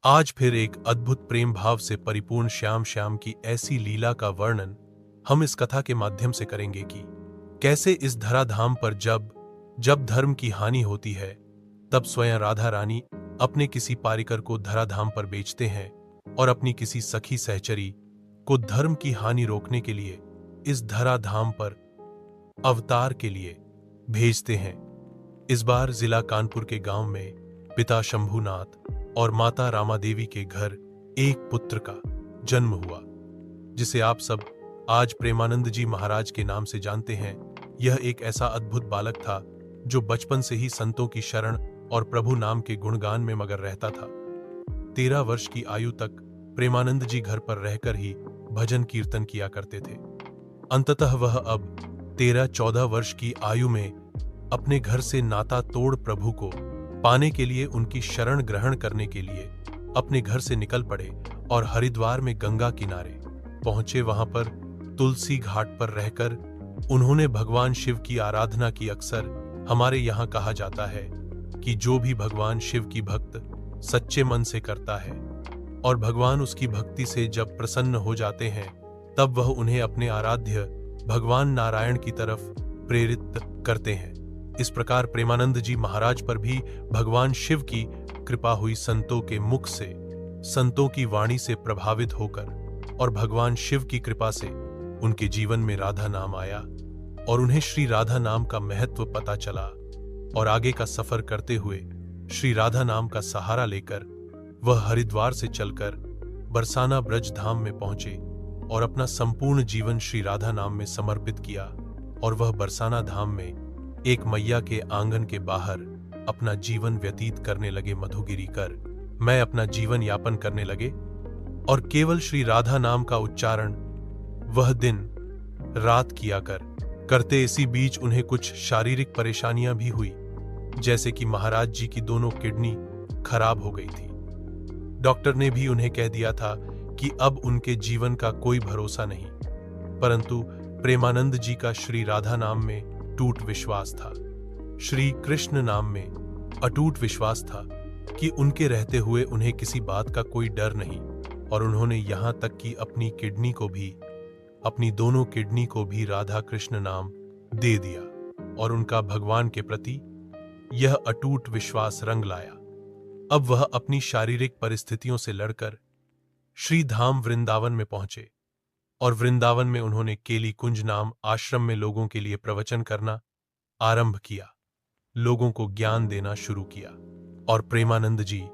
आज फिर एक अद्भुत प्रेम भाव से परिपूर्ण श्याम श्याम की ऐसी लीला का वर्णन हम इस कथा के माध्यम से करेंगे कि कैसे इस धराधाम पर जब जब धर्म की हानि होती है तब स्वयं राधा रानी अपने किसी पारिकर को धराधाम पर बेचते हैं और अपनी किसी सखी सहचरी को धर्म की हानि रोकने के लिए इस धराधाम पर अवतार के लिए भेजते हैं। इस बार जिला कानपुर के गांव में पिता शंभुनाथ और माता रामादेवी के घर एक पुत्र का जन्म हुआ, जिसे आप सब आज प्रेमानंद जी महाराज के नाम से जानते हैं। यह एक ऐसा अद्भुत बालक था जो बचपन से ही संतों की शरण और प्रभु नाम के गुणगान में मगन रहता था। 13 वर्ष की आयु तक प्रेमानंद जी घर पर रहकर ही भजन कीर्तन किया करते थे। अंततः वह अब 13-14 वर्ष की आयु में अपने घर से नाता तोड़ प्रभु को पाने के लिए, उनकी शरण ग्रहण करने के लिए अपने घर से निकल पड़े और हरिद्वार में गंगा किनारे पहुंचे। वहां पर तुलसी घाट पर रहकर उन्होंने भगवान शिव की आराधना की। अक्सर हमारे यहाँ कहा जाता है कि जो भी भगवान शिव की भक्त सच्चे मन से करता है और भगवान उसकी भक्ति से जब प्रसन्न हो जाते हैं तब वह उन्हें अपने आराध्य भगवान नारायण की तरफ प्रेरित करते हैं। इस प्रकार प्रेमानंद जी महाराज पर भी भगवान शिव की कृपा हुई। संतों के मुख से, संतों की वाणी से प्रभावित होकर और भगवान शिव की कृपा से उनके जीवन में राधा नाम आया और उन्हें श्री राधा नाम का महत्व पता चला और आगे का सफर करते हुए श्री राधा नाम का सहारा लेकर वह हरिद्वार से चलकर बरसाना ब्रज धाम में पहुंचे और अपना संपूर्ण जीवन श्री राधा नाम में समर्पित किया। और वह बरसाना धाम में एक मैया के आंगन के बाहर अपना जीवन व्यतीत करने लगे। मधुगिरी कर मैं अपना जीवन यापन करने लगे और केवल श्री राधा नाम का उच्चारण वह दिन रात किया करते। इसी बीच उन्हें कुछ शारीरिक परेशानियां भी हुई, जैसे कि महाराज जी की दोनों किडनी खराब हो गई थी। डॉक्टर ने भी उन्हें कह दिया था कि अब उनके जीवन का कोई भरोसा नहीं, परंतु प्रेमानंद जी का श्री राधा नाम में अटूट विश्वास था। श्री कृष्ण नाम में अटूट विश्वास था कि उनके रहते हुए उन्हें किसी बात का कोई डर नहीं। और उन्होंने यहां तक कि अपनी दोनों किडनी को भी राधा कृष्ण नाम दे दिया और उनका भगवान के प्रति यह अटूट विश्वास रंग लाया। अब वह अपनी शारीरिक परिस्थितियों से लड़कर श्री धाम वृंदावन में पहुंचे और वृंदावन में उन्होंने केली कुंज नाम आश्रम में लोगों के लिए प्रवचन करना आरंभ किया, लोगों को ज्ञान देना शुरू किया। और प्रेमानंद जी